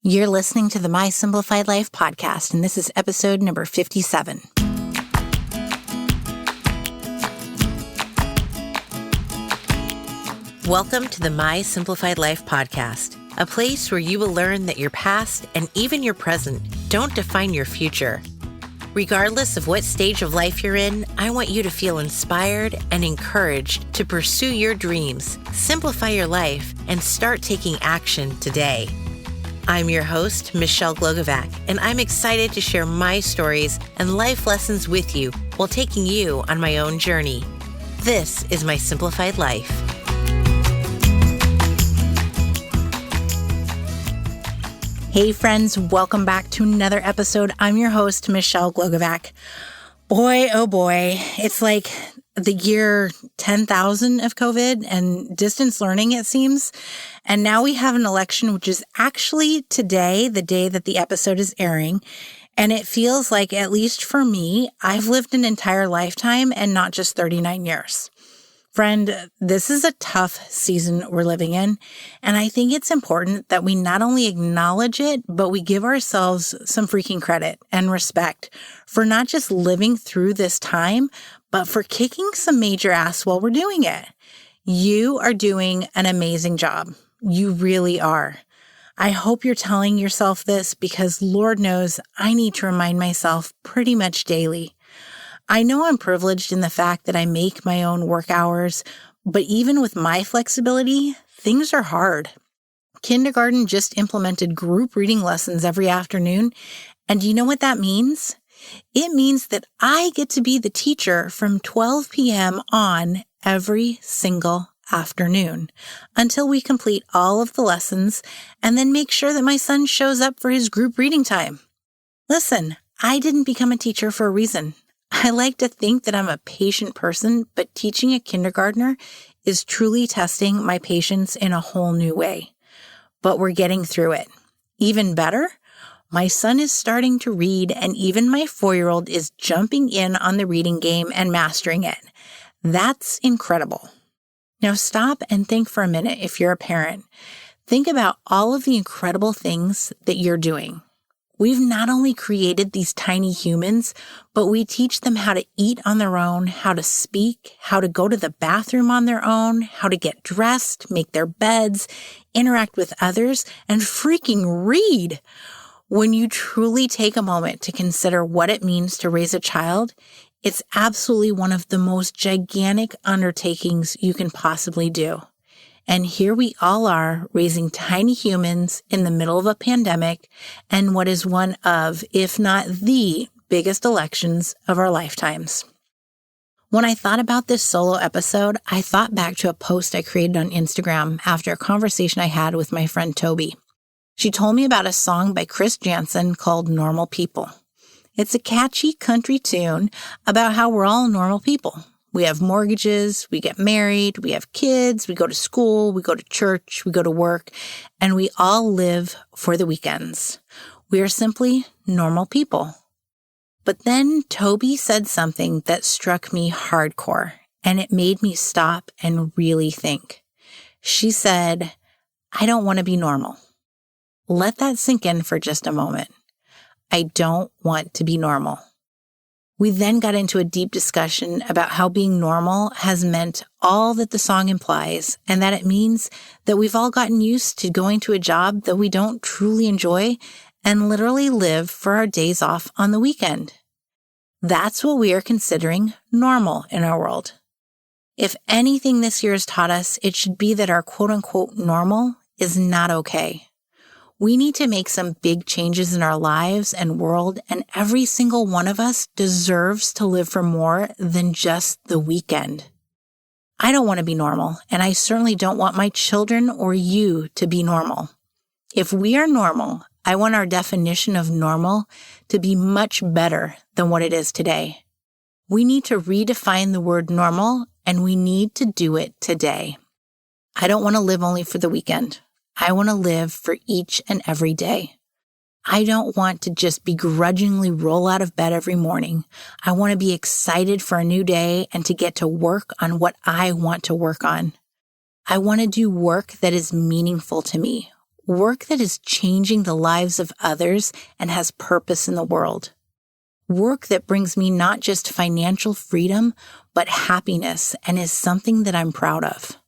You're listening to the My Simplified Life podcast, and this is episode number 57. Welcome to the My Simplified Life podcast, a place where you will learn that your past and even your present don't define your future. Regardless of what stage of life you're in, I want you to feel inspired and encouraged to pursue your dreams, simplify your life, and start taking action today. I'm your host, Michelle Glogovac, and I'm excited to share my stories and life lessons with you while taking you on my own journey. This is My Simplified Life. Hey friends, welcome back to another episode. I'm your host, Michelle Glogovac. Boy, oh boy, it's like the year 10,000 of COVID and distance learning, it seems. And now we have an election, which is actually today, the day that the episode is airing. And it feels like, at least for me, I've lived an entire lifetime and not just 39 years. Friend, this is a tough season we're living in, and I think it's important that we not only acknowledge it, but we give ourselves some freaking credit and respect for not just living through this time, but for kicking some major ass while we're doing it. You are doing an amazing job. You really are. I hope you're telling yourself this because Lord knows I need to remind myself pretty much daily. I know I'm privileged in the fact that I make my own work hours, but even with my flexibility, things are hard. Kindergarten just implemented group reading lessons every afternoon, and do you know what that means? It means that I get to be the teacher from 12 p.m. on every single afternoon until we complete all of the lessons and then make sure that my son shows up for his group reading time. Listen, I didn't become a teacher for a reason. I like to think that I'm a patient person, but teaching a kindergartner is truly testing my patience in a whole new way. But we're getting through it. Even better, my son is starting to read, and even my 4-year-old is jumping in on the reading game and mastering it. That's incredible. Now stop and think for a minute if you're a parent. Think about all of the incredible things that you're doing. We've not only created these tiny humans, but we teach them how to eat on their own, how to speak, how to go to the bathroom on their own, how to get dressed, make their beds, interact with others, and freaking read. When you truly take a moment to consider what it means to raise a child, it's absolutely one of the most gigantic undertakings you can possibly do. And here we all are raising tiny humans in the middle of a pandemic and what is one of, if not the biggest elections of our lifetimes. When I thought about this solo episode, I thought back to a post I created on Instagram after a conversation I had with my friend Toby. She told me about a song by Chris Jansen called Normal People. It's a catchy country tune about how we're all normal people. We have mortgages, we get married, we have kids, we go to school, we go to church, we go to work, and we all live for the weekends. We are simply normal people. But then Toby said something that struck me hardcore, and it made me stop and really think. She said, "I don't want to be normal." Let that sink in for just a moment. I don't want to be normal. We then got into a deep discussion about how being normal has meant all that the song implies, and that it means that we've all gotten used to going to a job that we don't truly enjoy and literally live for our days off on the weekend. That's what we are considering normal in our world. If anything this year has taught us, it should be that our quote-unquote normal is not okay. We need to make some big changes in our lives and world, and every single one of us deserves to live for more than just the weekend. I don't want to be normal, and I certainly don't want my children or you to be normal. If we are normal, I want our definition of normal to be much better than what it is today. We need to redefine the word normal, and we need to do it today. I don't want to live only for the weekend. I want to live for each and every day. I don't want to just begrudgingly roll out of bed every morning. I want to be excited for a new day and to get to work on what I want to work on. I want to do work that is meaningful to me, Work that is changing the lives of others and has purpose in the world. Work that brings me not just financial freedom, but happiness and is something that I'm proud of.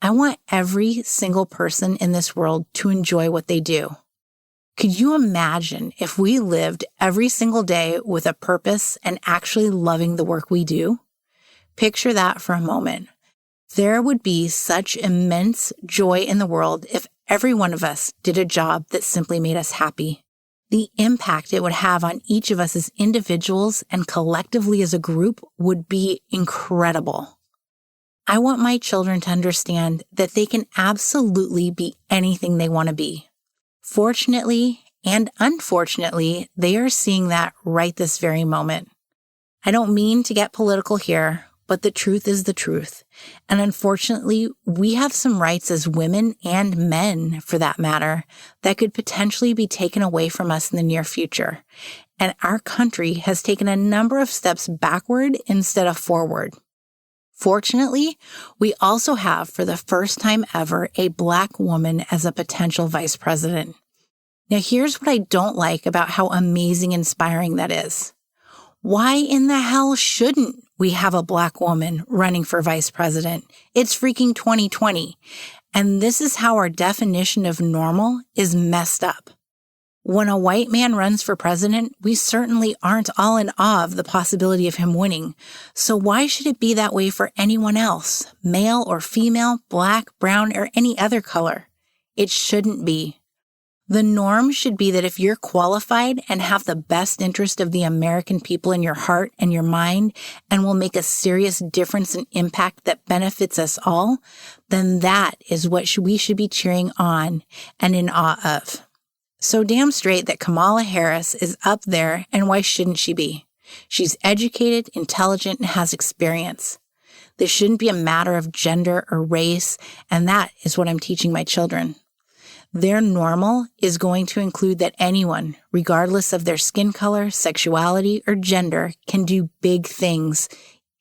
I want every single person in this world to enjoy what they do. Could you imagine if we lived every single day with a purpose and actually loving the work we do? Picture that for a moment. There would be such immense joy in the world if every one of us did a job that simply made us happy. The impact it would have on each of us as individuals and collectively as a group would be incredible. I want my children to understand that they can absolutely be anything they want to be. Fortunately and unfortunately, they are seeing that right this very moment. I don't mean to get political here, but the truth is the truth. And unfortunately, we have some rights as women and men, for that matter, that could potentially be taken away from us in the near future. And our country has taken a number of steps backward instead of forward. Fortunately, we also have, for the first time ever, a Black woman as a potential vice president. Now, here's what I don't like about how amazing and inspiring that is. Why in the hell shouldn't we have a Black woman running for vice president? It's freaking 2020. And this is how our definition of normal is messed up. When a white man runs for president, we certainly aren't all in awe of the possibility of him winning. So why should it be that way for anyone else, male or female, Black, brown, or any other color? It shouldn't be. The norm should be that if you're qualified and have the best interest of the American people in your heart and your mind and will make a serious difference and impact that benefits us all, then that is what we should be cheering on and in awe of. So damn straight that Kamala Harris is up there, and why shouldn't she be? She's educated, intelligent, and has experience. This shouldn't be a matter of gender or race, and that is what I'm teaching my children. Their normal is going to include that anyone, regardless of their skin color, sexuality, or gender, can do big things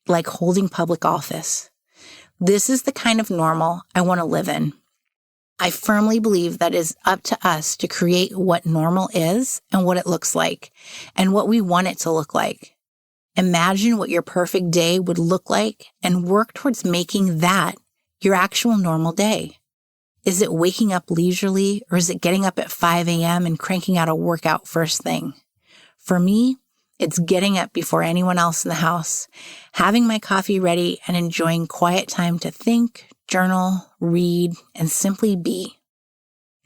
like holding public office. This is the kind of normal I want to live in. I firmly believe that it is up to us to create what normal is and what it looks like and what we want it to look like. Imagine what your perfect day would look like and work towards making that your actual normal day. Is it waking up leisurely, or is it getting up at 5 a.m. and cranking out a workout first thing? For me, it's getting up before anyone else in the house, having my coffee ready, and enjoying quiet time to think, journal, read, and simply be.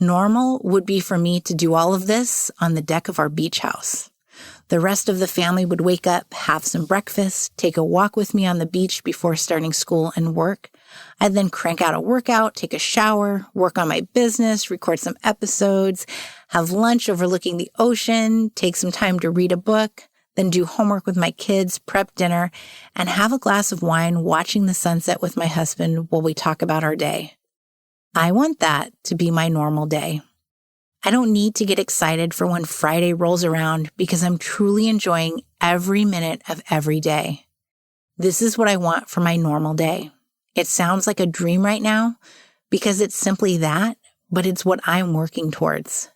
Normal would be for me to do all of this on the deck of our beach house. The rest of the family would wake up, have some breakfast, take a walk with me on the beach before starting school and work. I'd then crank out a workout, take a shower, work on my business, record some episodes, have lunch overlooking the ocean, take some time to read a book, then do homework with my kids, prep dinner, and have a glass of wine watching the sunset with my husband while we talk about our day. I want that to be my normal day. I don't need to get excited for when Friday rolls around because I'm truly enjoying every minute of every day. This is what I want for my normal day. It sounds like a dream right now because it's simply that, but it's what I'm working towards.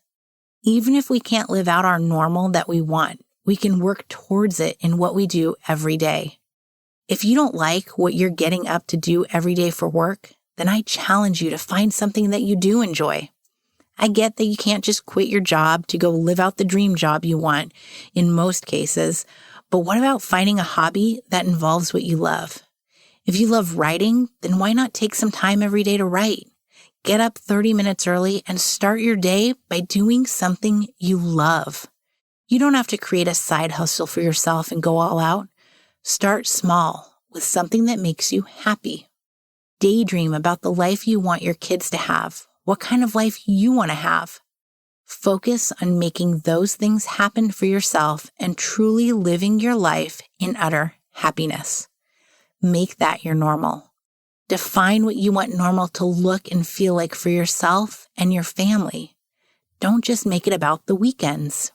Even if we can't live out our normal that we want, we can work towards it in what we do every day. If you don't like what you're getting up to do every day for work, then I challenge you to find something that you do enjoy. I get that you can't just quit your job to go live out the dream job you want in most cases, but what about finding a hobby that involves what you love? If you love writing, then why not take some time every day to write? Get up 30 minutes early and start your day by doing something you love. You don't have to create a side hustle for yourself and go all out. Start small with something that makes you happy. Daydream about the life you want your kids to have, what kind of life you want to have. Focus on making those things happen for yourself and truly living your life in utter happiness. Make that your normal. Define what you want normal to look and feel like for yourself and your family. Don't just make it about the weekends.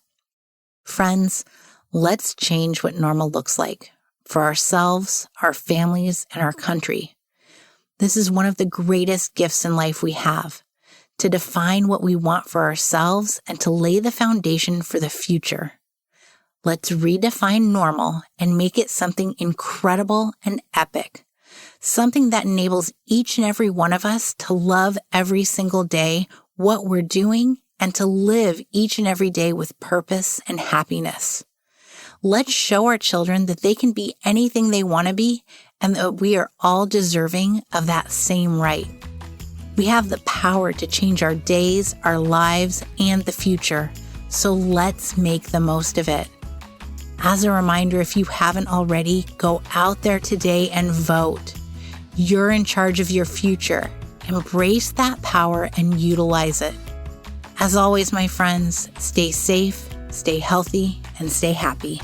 Friends, let's change what normal looks like for ourselves, our families, and our country. This is one of the greatest gifts in life we have, to define what we want for ourselves and to lay the foundation for the future. Let's redefine normal and make it something incredible and epic. Something that enables each and every one of us to love every single day what we're doing and to live each and every day with purpose and happiness. Let's show our children that they can be anything they want to be and that we are all deserving of that same right. We have the power to change our days, our lives, and the future, so let's make the most of it. As a reminder, if you haven't already, go out there today and vote. You're in charge of your future. Embrace that power and utilize it. As always, my friends, stay safe, stay healthy, and stay happy.